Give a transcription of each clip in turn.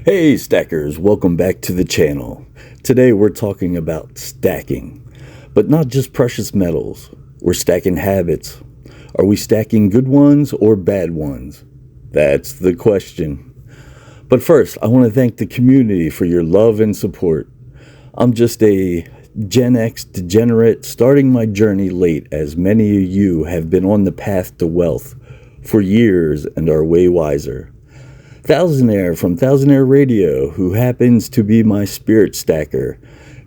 Hey stackers, welcome back to the channel. Today we're talking about stacking, but not just precious metals. We're stacking habits. Are we stacking good ones or bad ones? That's the question. But first, I want to thank the community for your love and support. I'm just a Gen X degenerate starting my journey late, as many of you have been on the path to wealth for years and are way wiser. Thousandaire from Thousandaire Radio, who happens to be my spirit stacker,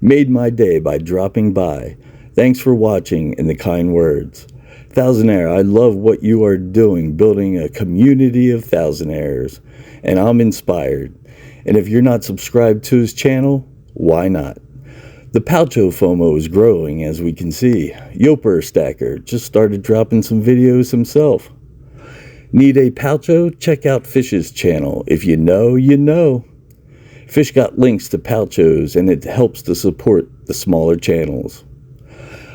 made my day by dropping by. Thanks for watching and the kind words. Thousandaire, I love what you are doing, building a community of Thousandaires, and I'm inspired. And if you're not subscribed to his channel, why not? The Poucho FOMO is growing, as we can see. Yoper Stacker just started dropping some videos himself. Need a Poucho? Check out Fish's channel. If you know, you know. Fish got links to Pouchos, and it helps to support the smaller channels.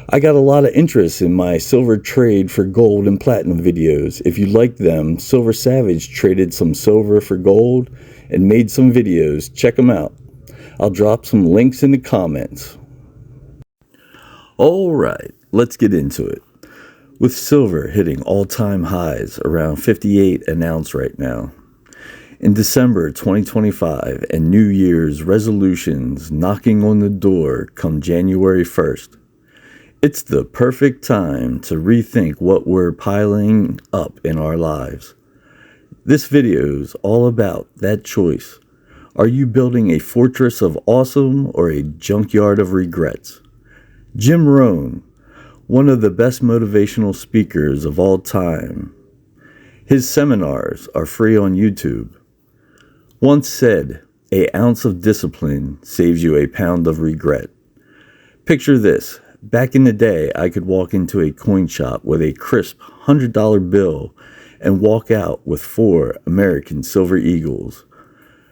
I got a lot of interest in my silver trade for gold and platinum videos. If you like them, Silver Savage traded some silver for gold and made some videos. Check them out. I'll drop some links in the comments. Alright, let's get into it. With silver hitting all-time highs around 58 an ounce right now. In December 2025 and New Year's resolutions knocking on the door come January 1st, it's the perfect time to rethink what we're piling up in our lives. This video is all about that choice. Are you building a fortress of awesome or a junkyard of regrets? Jim Rohn, one of the best motivational speakers of all time. His seminars are free on YouTube. Once said, "An ounce of discipline saves you a pound of regret." Picture this. Back in the day, I could walk into a coin shop with a crisp $100 bill and walk out with 4 American Silver Eagles.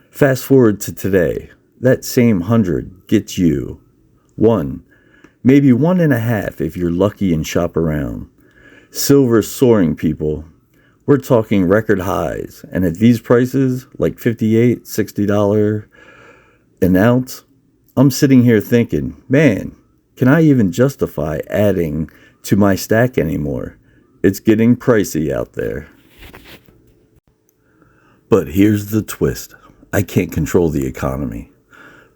Fast forward to today, that same 100 gets you 1, maybe 1.5 if you're lucky and shop around. Silver soaring, people. We're talking record highs, and at these prices, like $58, $60 an ounce, I'm sitting here thinking, man, can I even justify adding to my stack anymore? It's getting pricey out there. But here's the twist. I can't control the economy.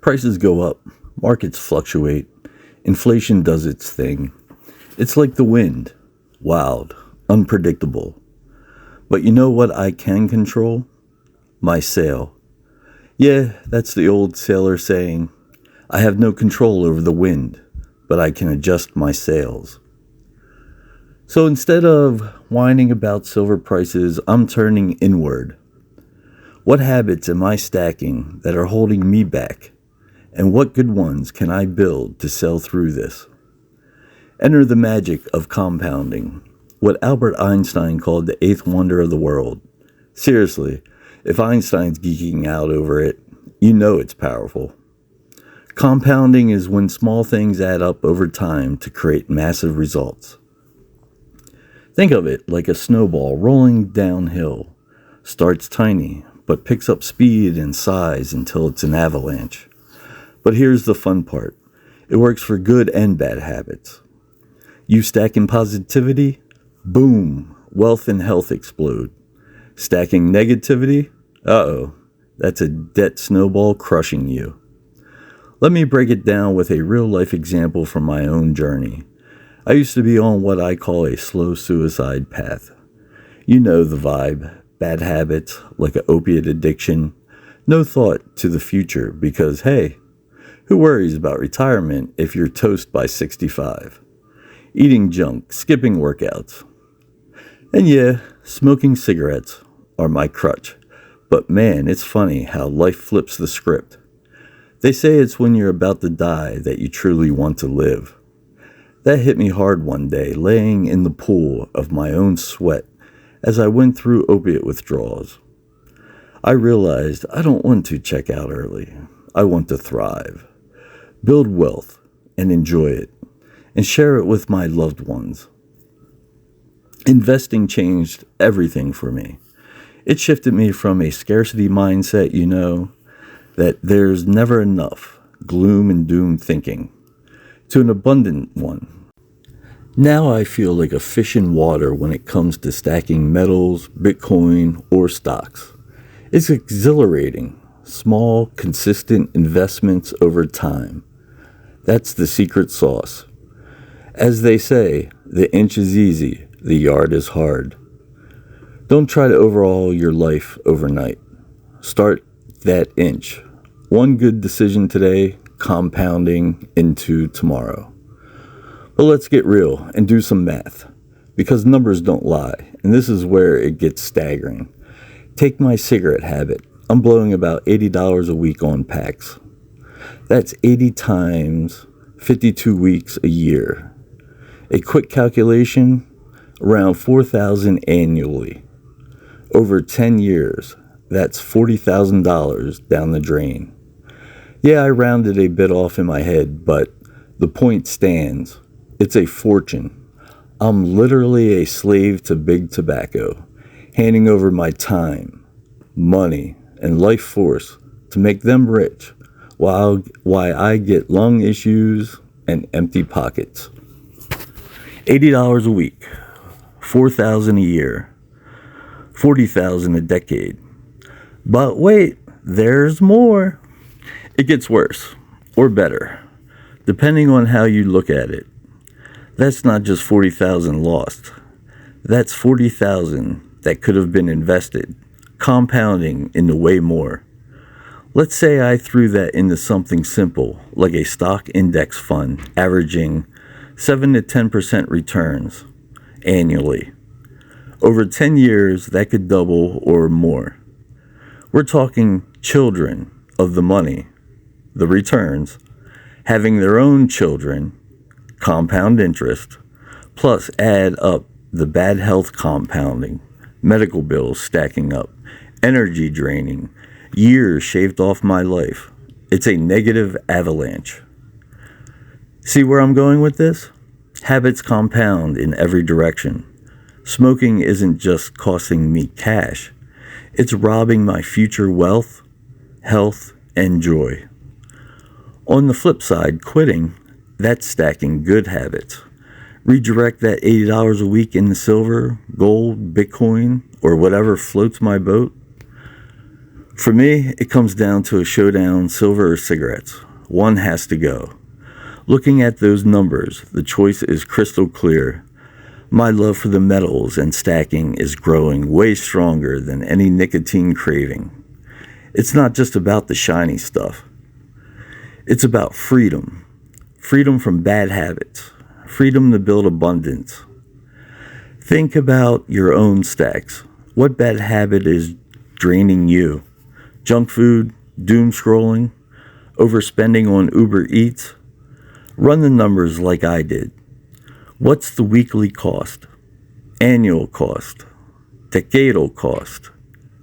Prices go up, markets fluctuate, inflation does its thing. It's like the wind, wild, unpredictable. But you know what I can control? My sail. Yeah, that's the old sailor saying, I have no control over the wind, but I can adjust my sails. So instead of whining about silver prices, I'm turning inward. What habits am I stacking that are holding me back? And what good ones can I build to sail through this? Enter the magic of compounding, what Albert Einstein called the 8th wonder of the world. Seriously, if Einstein's geeking out over it, you know it's powerful. Compounding is when small things add up over time to create massive results. Think of it like a snowball rolling downhill. Starts tiny, but picks up speed and size until it's an avalanche. But here's the fun part. It works for good and bad habits. You stack in positivity, boom, wealth and health explode. Stacking negativity, that's a debt snowball crushing you. Let me break it down with a real-life example from my own journey. I used to be on what I call a slow suicide path. You know the vibe. Bad habits, like an opiate addiction, no thought to the future because, hey, who worries about retirement if you're toast by 65? Eating junk, skipping workouts. And yeah, smoking cigarettes are my crutch. But man, it's funny how life flips the script. They say it's when you're about to die that you truly want to live. That hit me hard one day, laying in the pool of my own sweat as I went through opiate withdrawals. I realized I don't want to check out early. I want to thrive, build wealth, and enjoy it, and share it with my loved ones. Investing changed everything for me. It shifted me from a scarcity mindset, that there's never enough gloom and doom thinking to an abundant one. Now I feel like a fish in water when it comes to stacking metals, Bitcoin, or stocks. It's exhilarating. Small, consistent investments over time. That's the secret sauce. As they say, the inch is easy, the yard is hard. Don't try to overhaul your life overnight. Start that inch. One good decision today, compounding into tomorrow. But let's get real and do some math, because numbers don't lie, and this is where it gets staggering. Take my cigarette habit. I'm blowing about $80 a week on packs. That's 80 times 52 weeks a year. A quick calculation, around $4,000 annually. Over 10 years, that's $40,000 down the drain. Yeah, I rounded a bit off in my head, but the point stands. It's a fortune. I'm literally a slave to big tobacco, handing over my time, money, and life force to make them rich, while I get lung issues and empty pockets. $80 a week, $4,000 a year, $40,000 a decade. But wait, there's more. It gets worse, or better, depending on how you look at it. That's not just 40,000 lost. That's 40,000 that could have been invested, compounding into way more. Let's say I threw that into something simple, like a stock index fund, averaging 7 to 10% returns annually. Over 10 years, that could double or more. We're talking children of the money, the returns, having their own children, compound interest, plus add up the bad health compounding, medical bills stacking up, energy draining, years shaved off my life. It's a negative avalanche. See where I'm going with this? Habits compound in every direction. Smoking isn't just costing me cash. It's robbing my future wealth, health, and joy. On the flip side, quitting, that's stacking good habits. Redirect that $80 a week into silver, gold, Bitcoin, or whatever floats my boat. For me, it comes down to a showdown, silver or cigarettes. One has to go. Looking at those numbers, the choice is crystal clear. My love for the metals and stacking is growing way stronger than any nicotine craving. It's not just about the shiny stuff. It's about freedom. Freedom from bad habits. Freedom to build abundance. Think about your own stacks. What bad habit is draining you? Junk food, doom scrolling, overspending on Uber Eats? Run the numbers like I did. What's the weekly cost? Annual cost? Decadal cost?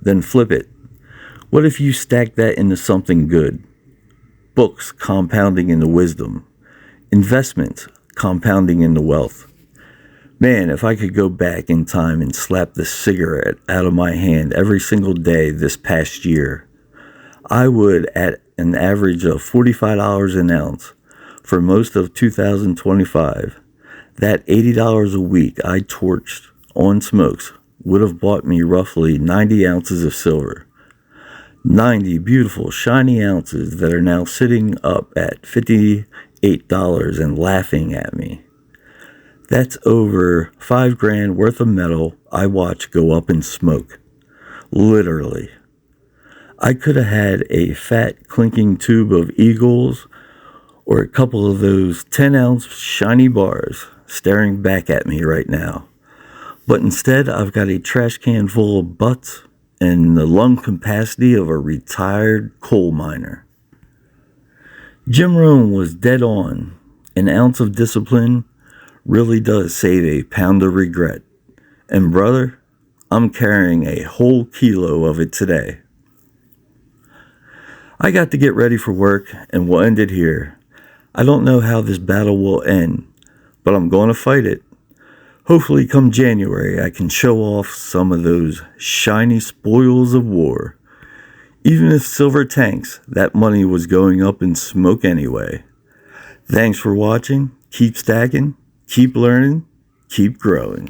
Then flip it. What if you stack that into something good? Books compounding into wisdom. Investments compounding into wealth. Man, if I could go back in time and slap the cigarette out of my hand every single day this past year, I would, at an average of $45 an ounce for most of 2025, that $80 a week I torched on smokes would have bought me roughly 90 ounces of silver. 90 beautiful, shiny ounces that are now sitting up at $58 and laughing at me. That's over $5,000 worth of metal I watch go up in smoke. Literally. I could have had a fat clinking tube of Eagles or a couple of those 10-ounce shiny bars staring back at me right now. But instead, I've got a trash can full of butts and the lung capacity of a retired coal miner. Jim Rohn was dead on. An ounce of discipline really does save a pound of regret. And brother, I'm carrying a whole kilo of it today. I got to get ready for work, and we'll end it here. I don't know how this battle will end, but I'm going to fight it. Hopefully come January, I can show off some of those shiny spoils of war. Even if silver tanks, that money was going up in smoke anyway. Thanks for watching. Keep stacking, keep learning, keep growing.